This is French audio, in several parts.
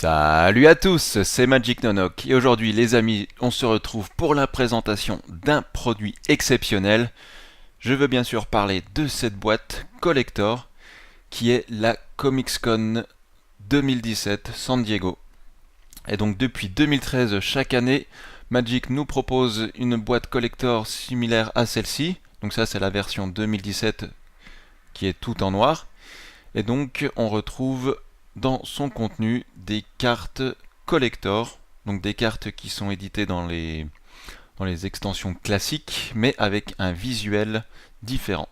Salut à tous, c'est Magic Nonok et aujourd'hui les amis, on se retrouve pour la présentation d'un produit exceptionnel. Je veux bien sûr parler de cette boîte collector qui est la Comics-Con 2017 San Diego. Et donc depuis 2013, chaque année, Magic nous propose une boîte collector similaire à celle-ci. Donc ça c'est la version 2017 qui est tout en noir. Et donc on retrouve dans son contenu des cartes collector, donc des cartes qui sont éditées dans les extensions classiques, mais avec un visuel différent.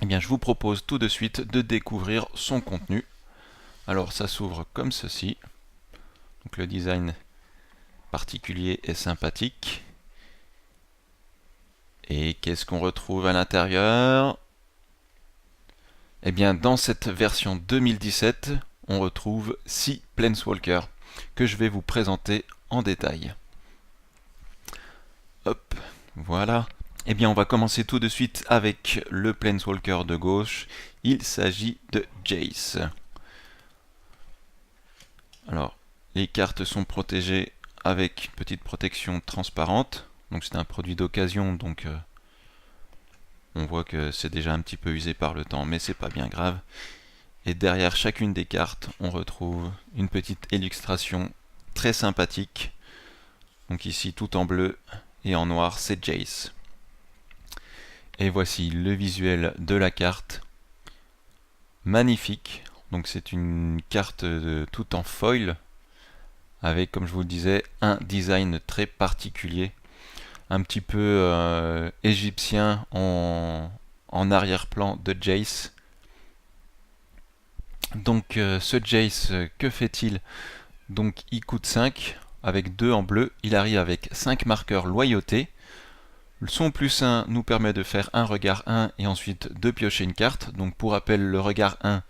Eh bien, je vous propose tout de suite de découvrir son contenu. Alors, ça s'ouvre comme ceci. Donc, le design particulier est sympathique. Et qu'est-ce qu'on retrouve à l'intérieur? Eh bien, dans cette version 2017, on retrouve 6 Planeswalkers que je vais vous présenter en détail. Hop, voilà. Eh bien, on va commencer tout de suite avec le Planeswalker de gauche. Il s'agit de Jace. Alors, les cartes sont protégées avec une petite protection transparente. Donc c'est un produit d'occasion, donc on voit que c'est déjà un petit peu usé par le temps, mais c'est pas bien grave. Et derrière chacune des cartes, on retrouve une petite illustration très sympathique. Donc ici, tout en bleu et en noir, c'est Jace. Et voici le visuel de la carte. Magnifique. Donc c'est une carte tout en foil, avec, comme je vous le disais, un design très particulier. Un petit peu égyptien en arrière-plan de Jace. Donc ce Jace, que fait-il? Donc il coûte 5, avec 2 en bleu, il arrive avec 5 marqueurs loyauté. Son plus 1 nous permet de faire un regard 1 et ensuite de piocher une carte. Donc pour rappel, le regard 1,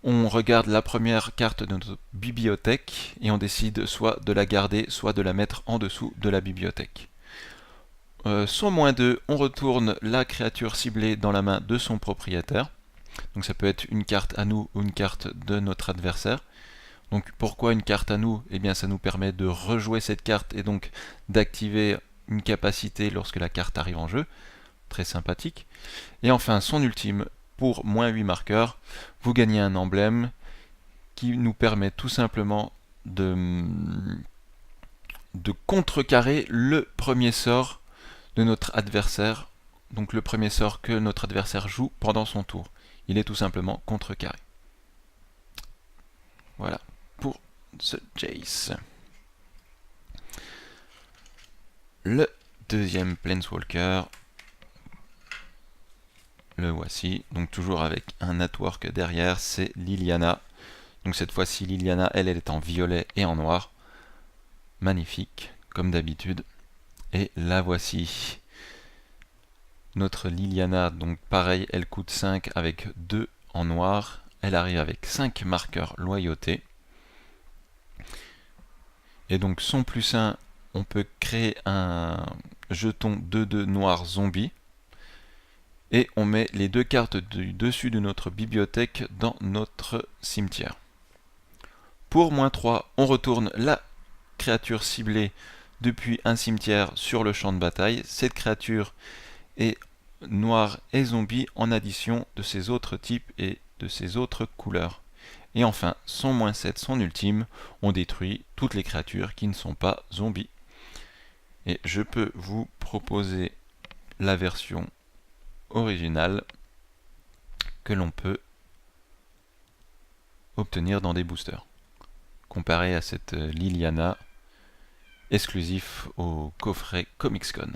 on regarde la première carte de notre bibliothèque et on décide soit de la garder, soit de la mettre en dessous de la bibliothèque. Son moins 2, on retourne la créature ciblée dans la main de son propriétaire. Donc ça peut être une carte à nous ou une carte de notre adversaire. Donc pourquoi une carte à nous? Eh bien ça nous permet de rejouer cette carte et donc d'activer une capacité lorsque la carte arrive en jeu. Très sympathique. Et enfin son ultime, pour moins 8 marqueurs, vous gagnez un emblème qui nous permet tout simplement de contrecarrer le premier sort de notre adversaire. Donc le premier sort que notre adversaire joue pendant son tour. Il est tout simplement contrecarré. Voilà pour ce Jace. Le deuxième Planeswalker, le voici, donc toujours avec un artwork derrière, c'est Liliana. Donc cette fois-ci, Liliana, elle est en violet et en noir. Magnifique, comme d'habitude. Et la voici. Notre Liliana, donc pareil, elle coûte 5 avec 2 en noir. Elle arrive avec 5 marqueurs loyauté. Et donc son plus 1, on peut créer un jeton 2/2 noir zombie. Et on met les 2 cartes du dessus de notre bibliothèque dans notre cimetière. Pour moins 3, on retourne la créature ciblée depuis un cimetière sur le champ de bataille. Cette créature est noire et zombie en addition de ses autres types et de ses autres couleurs. Et enfin, son moins 7, son ultime, on détruit toutes les créatures qui ne sont pas zombies. Et je peux vous proposer la version originale que l'on peut obtenir dans des boosters. Comparé à cette Liliana exclusif au coffret Comics-Con.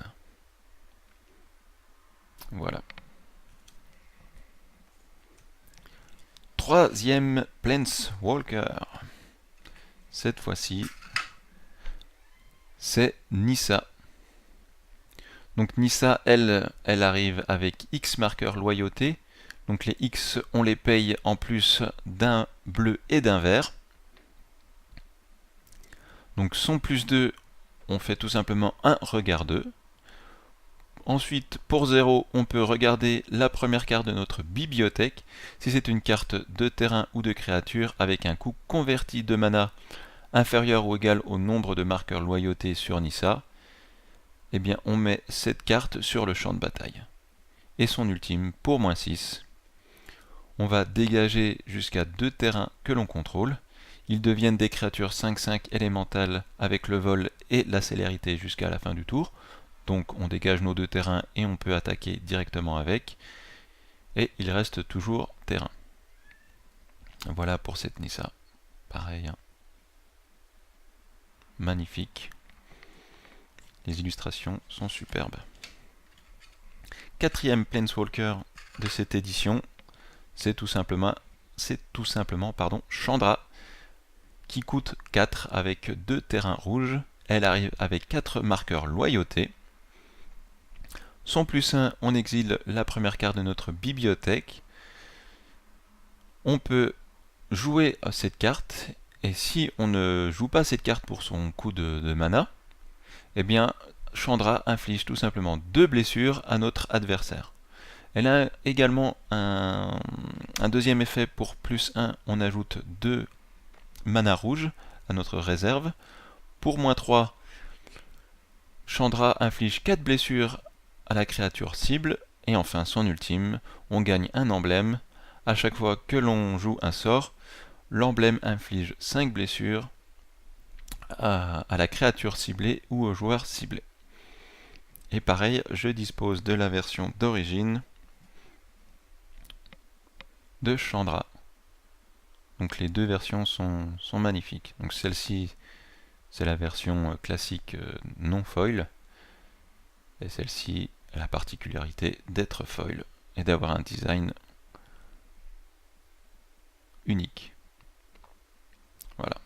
Voilà. Troisième Planeswalker. Cette fois-ci, c'est Nissa. Donc Nissa, elle arrive avec X marqueurs loyauté. Donc les X, on les paye en plus d'un bleu et d'un vert. Donc son plus 2, on fait tout simplement un regard 2. Ensuite, pour 0, on peut regarder la première carte de notre bibliothèque. Si c'est une carte de terrain ou de créature avec un coût converti de mana inférieur ou égal au nombre de marqueurs loyauté sur Nissa, eh bien on met cette carte sur le champ de bataille. Et son ultime, pour -6, on va dégager jusqu'à 2 terrains que l'on contrôle. Ils deviennent des créatures 5-5 élémentales avec le vol et la célérité jusqu'à la fin du tour. Donc on dégage nos 2 terrains et on peut attaquer directement avec. Et il reste toujours terrain. Voilà pour cette Nissa. Pareil. Magnifique. Les illustrations sont superbes. Quatrième Planeswalker de cette édition, c'est tout simplement Chandra, qui coûte 4 avec 2 terrains rouges. Elle arrive avec 4 marqueurs loyauté. Son +1, on exile la première carte de notre bibliothèque. On peut jouer cette carte, et si on ne joue pas cette carte pour son coût de mana, eh bien Chandra inflige tout simplement 2 blessures à notre adversaire. Elle a également un deuxième effet pour +1, on ajoute 2 mana rouges à notre réserve. Pour -3, Chandra inflige 4 blessures à la créature cible, et enfin son ultime, on gagne un emblème. À chaque fois que l'on joue un sort, l'emblème inflige 5 blessures à la créature ciblée ou au joueur ciblé. Et pareil, je dispose de la version d'origine de Chandra. Donc les deux versions sont magnifiques. Donc celle-ci, c'est la version classique non foil, et celle-ci a la particularité d'être foil et d'avoir un design unique. Voilà.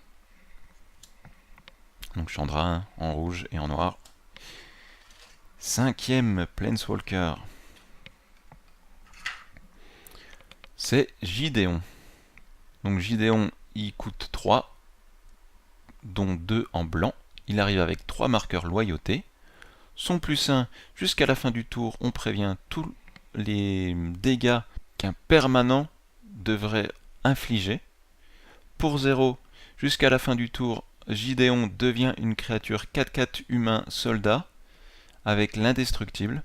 Donc Chandra en rouge et en noir. Cinquième Planeswalker, c'est Gideon. Donc Gideon, il coûte 3, dont 2 en blanc. Il arrive avec 3 marqueurs loyauté. Son +1, jusqu'à la fin du tour, on prévient tous les dégâts qu'un permanent devrait infliger. Pour 0, jusqu'à la fin du tour, Gideon devient une créature 4/4 humain soldat avec l'indestructible.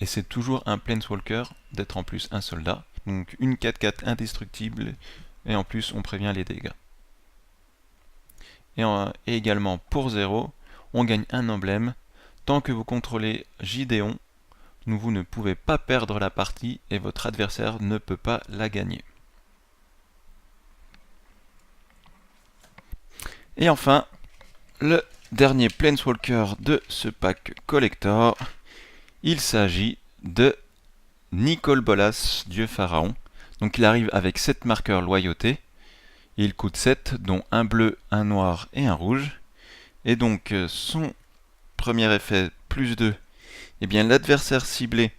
Et c'est toujours un Planeswalker d'être en plus un soldat. Donc une 4/4 indestructible, et en plus on prévient les dégâts. Et également pour 0, on gagne un emblème. Tant que vous contrôlez Gideon, vous ne pouvez pas perdre la partie et votre adversaire ne peut pas la gagner. Et enfin, le dernier Planeswalker de ce pack collector, il s'agit de Nicol Bolas, dieu pharaon. Donc il arrive avec 7 marqueurs loyauté. Il coûte 7, dont un bleu, un noir et un rouge. Et donc son premier effet, +2, eh bien l'adversaire ciblé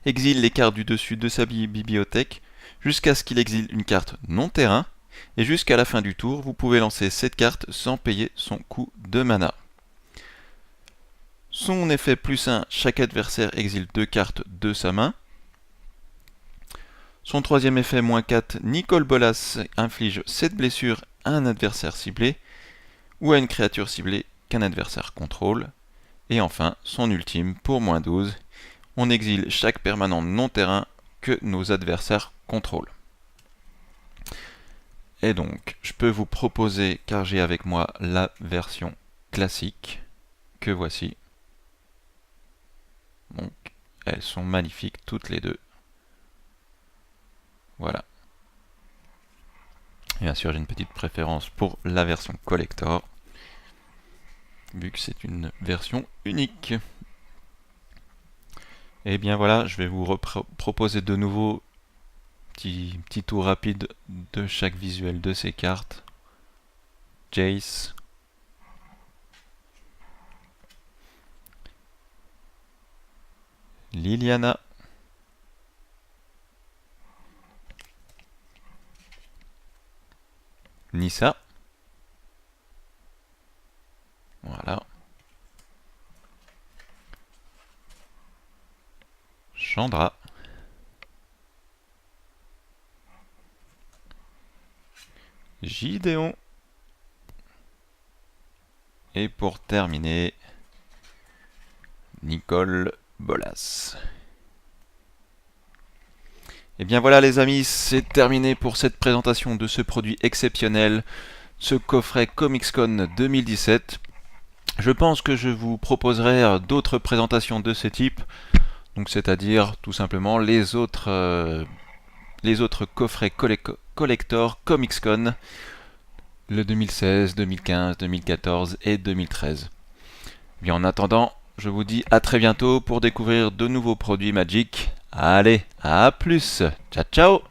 exile les cartes du dessus de sa bibliothèque jusqu'à ce qu'il exile une carte non terrain. Et jusqu'à la fin du tour, vous pouvez lancer cette carte sans payer son coût de mana. Son effet +1, chaque adversaire exile 2 cartes de sa main. Son troisième effet -4, Nicol Bolas inflige 7 blessures à un adversaire ciblé ou à une créature ciblée qu'un adversaire contrôle. Et enfin, son ultime, pour -12, on exile chaque permanent non terrain que nos adversaires contrôlent. Et donc, je peux vous proposer, car j'ai avec moi la version classique, que voici. Donc, elles sont magnifiques toutes les deux. Voilà. Et bien sûr, j'ai une petite préférence pour la version collector, vu que c'est une version unique. Et bien voilà, je vais vous proposer de nouveau petit tour rapide de chaque visuel de ces cartes. Jace, Liliana, Nissa, voilà, Chandra, Gideon, et pour terminer, Nicole Bolas. Et bien voilà les amis, c'est terminé pour cette présentation de ce produit exceptionnel, ce coffret ComicsCon 2017. Je pense que je vous proposerai d'autres présentations de ce type, donc c'est-à-dire tout simplement les autres coffrets collector ComicsCon, le 2016, 2015, 2014 et 2013. Bien en attendant, je vous dis à très bientôt pour découvrir de nouveaux produits Magic. Allez, à plus, ciao ciao.